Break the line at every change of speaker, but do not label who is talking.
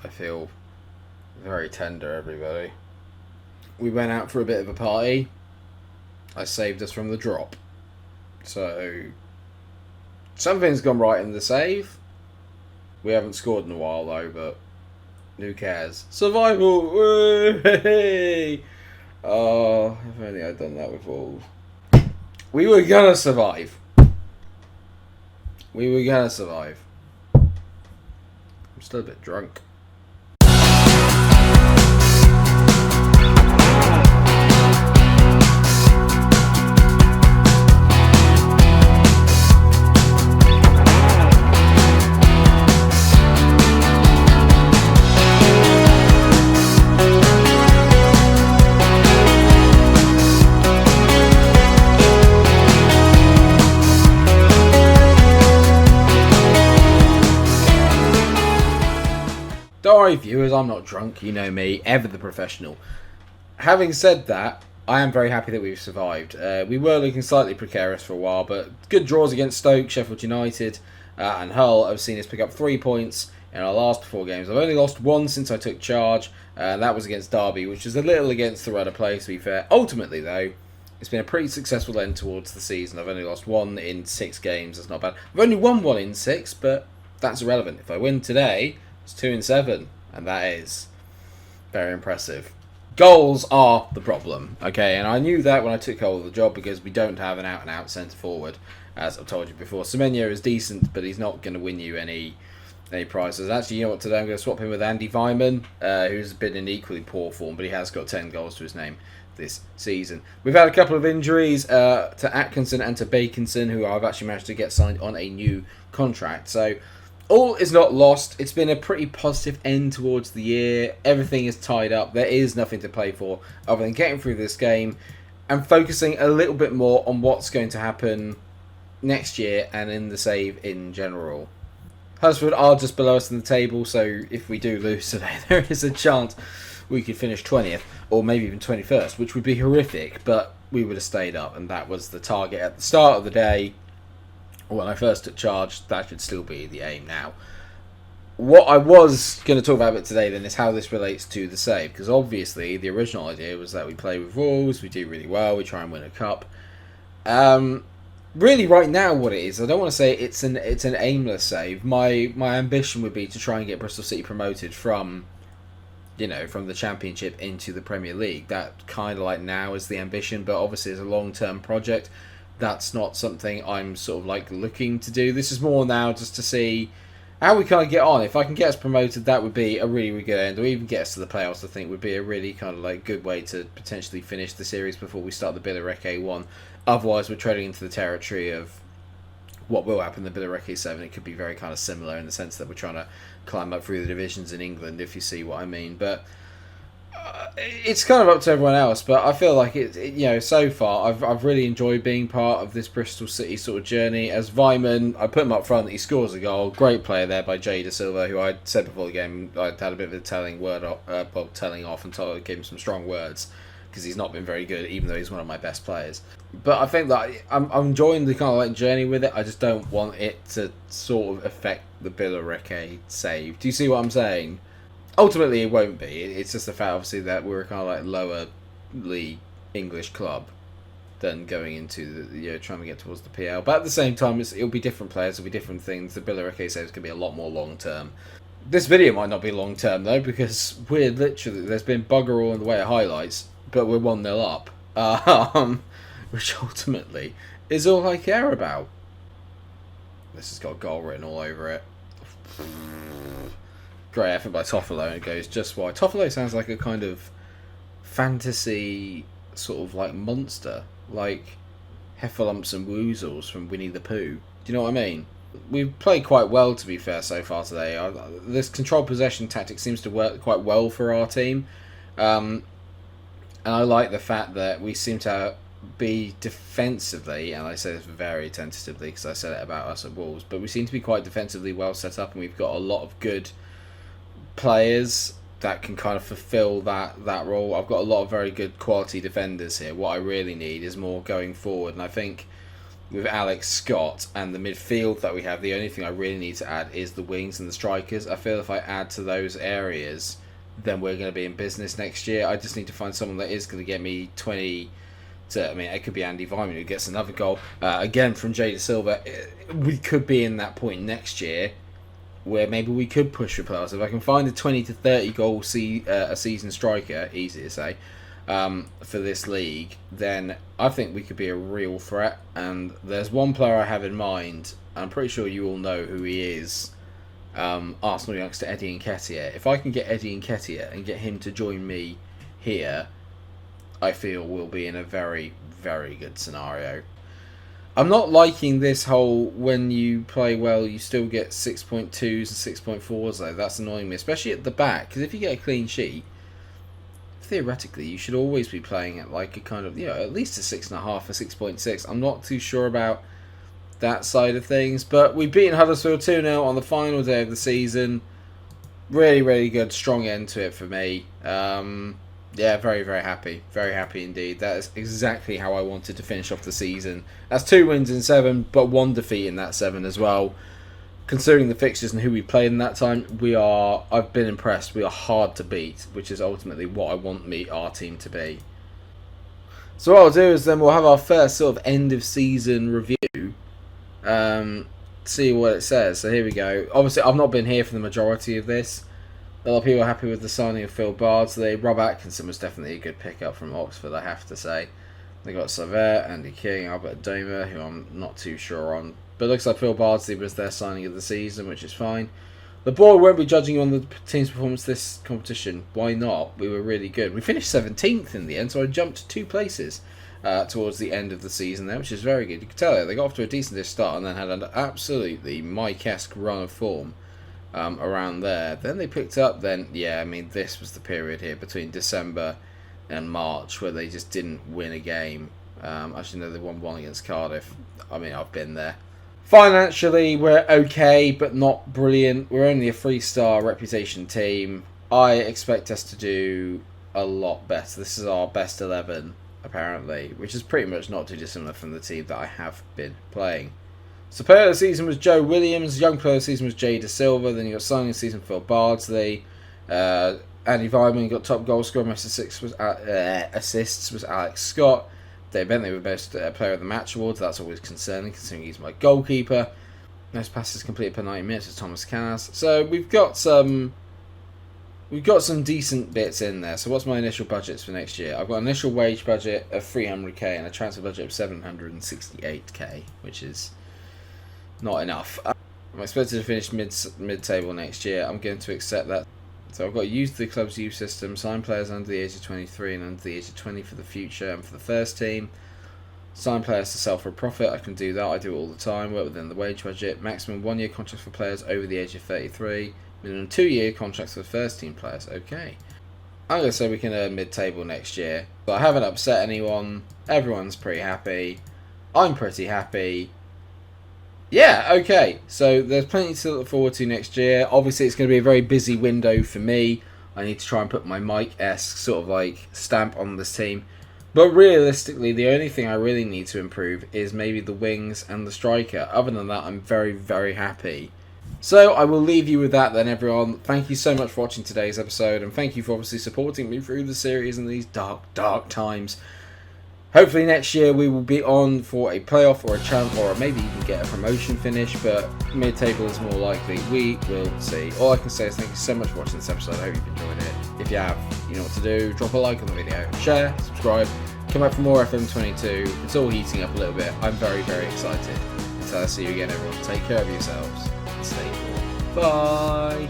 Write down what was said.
I feel very tender, everybody. We went out for a bit of a party. I saved us from the drop. So, something's gone right in the save. We haven't scored in a while, though, but who cares? Survival! Hey! Oh, if only I'd done that with Wolves. We were gonna survive. I'm still a bit drunk. Don't worry, viewers, I'm not drunk, you know me, ever the professional. Having said that, I am very happy that we've survived. We were looking slightly precarious for a while, but good draws against Stoke, Sheffield United, and Hull have seen us pick up 3 points in our last 4 games. I've only lost 1 since I took charge, and that was against Derby, which is a little against the run of play, to be fair. Ultimately, though, it's been a pretty successful end towards the season. I've only lost 1 in 6 games, that's not bad. I've only won 1 in 6, but that's irrelevant. If I win today, it's 2 in 7, and that is very impressive. Goals are the problem, okay, and I knew that when I took hold of the job because we don't have an out-and-out centre forward, as I've told you before. Semenyo is decent, but he's not going to win you any prizes. Actually, you know what, today I'm going to swap him with Andy Weimann, who's been in equally poor form, but he has got 10 goals to his name this season. We've had a couple of injuries to Atkinson and to Baconson, who I've actually managed to get signed on a new contract, so all is not lost. It's been a pretty positive end towards the year. Everything is tied up. There is nothing to play for other than getting through this game and focusing a little bit more on what's going to happen next year and in the save in general. Huddersfield are just below us in the table, so if we do lose today, there is a chance we could finish 20th or maybe even 21st, which would be horrific, but we would have stayed up, and that was the target at the start of the day. When I first took charge, that should still be the aim now. What I was going to talk about a bit today then is how this relates to the save, because obviously the original idea was that we play with Wolves, we do really well, we try and win a cup. Really right now what it is, I don't want to say it's an aimless save. My ambition would be to try and get Bristol City promoted from the Championship into the Premier League. That kind of like now is the ambition, but obviously it's a long-term project. That's not something I'm sort of like looking to do. This is more now just to see how we kind of get on. If I can get us promoted, that would be a really, really good end, or even get us to the playoffs, I think would be a really kind of like good way to potentially finish the series before we start the Billericay one. Otherwise, we're treading into the territory of what will happen in the Billericay 7. It could be very kind of similar in the sense that we're trying to climb up through the divisions in England, if you see what I mean. But it's kind of up to everyone else, but I feel like so far I've really enjoyed being part of this Bristol City sort of journey. As Weimann, I put him up front, he scores a goal, great player there by Jay Da Silva, who I said before the game I'd had a bit of a telling off and gave him some strong words because he's not been very good, even though he's one of my best players. But I think that I'm enjoying the kind of like journey with it. I just don't want it to sort of affect the Billericay save. Do you see what I'm saying? Ultimately, it won't be. It's just the fact, obviously, that we're a kind of like lower league English club than going into the trying to get towards the PL. But at the same time, it'll be different players, it'll be different things. The Billericay saves can be a lot more long term. This video might not be long term though, because we're literally there's been bugger all in the way of highlights, but we're 1-0 up, which ultimately is all I care about. This has got goal written all over it. Great effort by Toffolo, and it goes just wide. Toffolo sounds like a kind of fantasy sort of like monster, like Heffalumps and Woozles from Winnie the Pooh. Do you know what I mean? We've played quite well, to be fair, so far today. This control possession tactic seems to work quite well for our team, and I like the fact that we seem to be defensively, and I say this very tentatively because I said it about us at Wolves, but we seem to be quite defensively well set up, and we've got a lot of good players that can kind of fulfill that role. I've got a lot of very good quality defenders here. What I really need is more going forward, and I think with Alex Scott and the midfield that we have, the only thing I really need to add is the wings and the strikers. I feel if I add to those areas, then we're going to be in business next year. I just need to find someone that is going to get me 20 to, I mean, it could be Andy Vyman who gets another goal. Again, from Jay Da Silva, we could be in that point next year where maybe we could push for playoffs. If I can find a 20 to 30 goal a season striker, easy to say, for this league, then I think we could be a real threat. And there's one player I have in mind. I'm pretty sure you all know who he is. Arsenal youngster Eddie Nketiah. If I can get Eddie Nketiah and get him to join me here, I feel we'll be in a very, very good scenario. I'm not liking this whole when you play well you still get 6.2s and 6.4s though. That's annoying me, especially at the back, because if you get a clean sheet, theoretically you should always be playing at like a kind of, at least a 6.5 or 6.6. I'm not too sure about that side of things, but we've beaten Huddersfield 2-0 on the final day of the season. Really, really good, strong end to it for me. Yeah, very, very happy. Very happy indeed. That is exactly how I wanted to finish off the season. That's 2 wins in 7, but 1 defeat in that 7 as well. Considering the fixtures and who we played in that time, I've been impressed. We are hard to beat, which is ultimately what I want our team to be. So what I'll do is then we'll have our first sort of end of season review. See what it says. So here we go. Obviously, I've not been here for the majority of this. A lot of people are happy with the signing of Phil Bardsley. Rob Atkinson was definitely a good pickup from Oxford, I have to say. They got Savert, Andy King, Albert Doma, who I'm not too sure on. But it looks like Phil Bardsley was their signing of the season, which is fine. The board won't be judging you on the team's performance this competition. Why not? We were really good. We finished 17th in the end, so I jumped 2 places towards the end of the season there, which is very good. You can tell they got off to a decent start and then had an absolutely Mike-esque run of form around there. Then they picked up, this was the period here between December and March where they just didn't win a game. Actually, no, they won 1 against Cardiff. I mean, I've been there. Financially, we're okay, but not brilliant. We're only a 3-star reputation team. I expect us to do a lot better. This is our best 11, apparently, which is pretty much not too dissimilar from the team that I have been playing. So player of the season was Joe Williams, young player of the season was Jay Da Silva, then you got signing of the season Phil Bardsley, Andy Vyman got top goal scorer, most assists was Alex Scott. They meant they were best player of the match awards. That's always concerning considering he's my goalkeeper. Most passes completed per 90 minutes was Thomas Cass. So we've got some decent bits in there. So what's my initial budgets for next year? I've got an initial wage budget of 300k and a transfer budget of 768k, which is not enough. I'm expected to finish mid-table next year. I'm going to accept that. So I've got to use the club's youth system, sign players under the age of 23 and under the age of 20 for the future and for the first team. Sign players to sell for a profit. I can do that. I do it all the time. Work within the wage budget. Maximum 1-year contracts for players over the age of 33. Minimum 2-year contracts for first team players. Okay. I'm going to say we can earn mid-table next year. But I haven't upset anyone. Everyone's pretty happy. I'm pretty happy. Yeah, okay. So there's plenty to look forward to next year. Obviously, it's going to be a very busy window for me. I need to try and put my Mike-esque sort of like stamp on this team. But realistically, the only thing I really need to improve is maybe the wings and the striker. Other than that, I'm very, very happy. So I will leave you with that then, everyone. Thank you so much for watching today's episode. And thank you for obviously supporting me through the series in these dark, dark times. Hopefully next year we will be on for a playoff or a chance, or maybe even get a promotion finish, but mid-table is more likely. We will see. All I can say is thank you so much for watching this episode. I hope you've enjoyed it. If you have, you know what to do. Drop a like on the video, share, subscribe, come back for more FM22. It's all heating up a little bit. I'm very, very excited. Until I see you again, everyone, take care of yourselves and stay cool. Bye!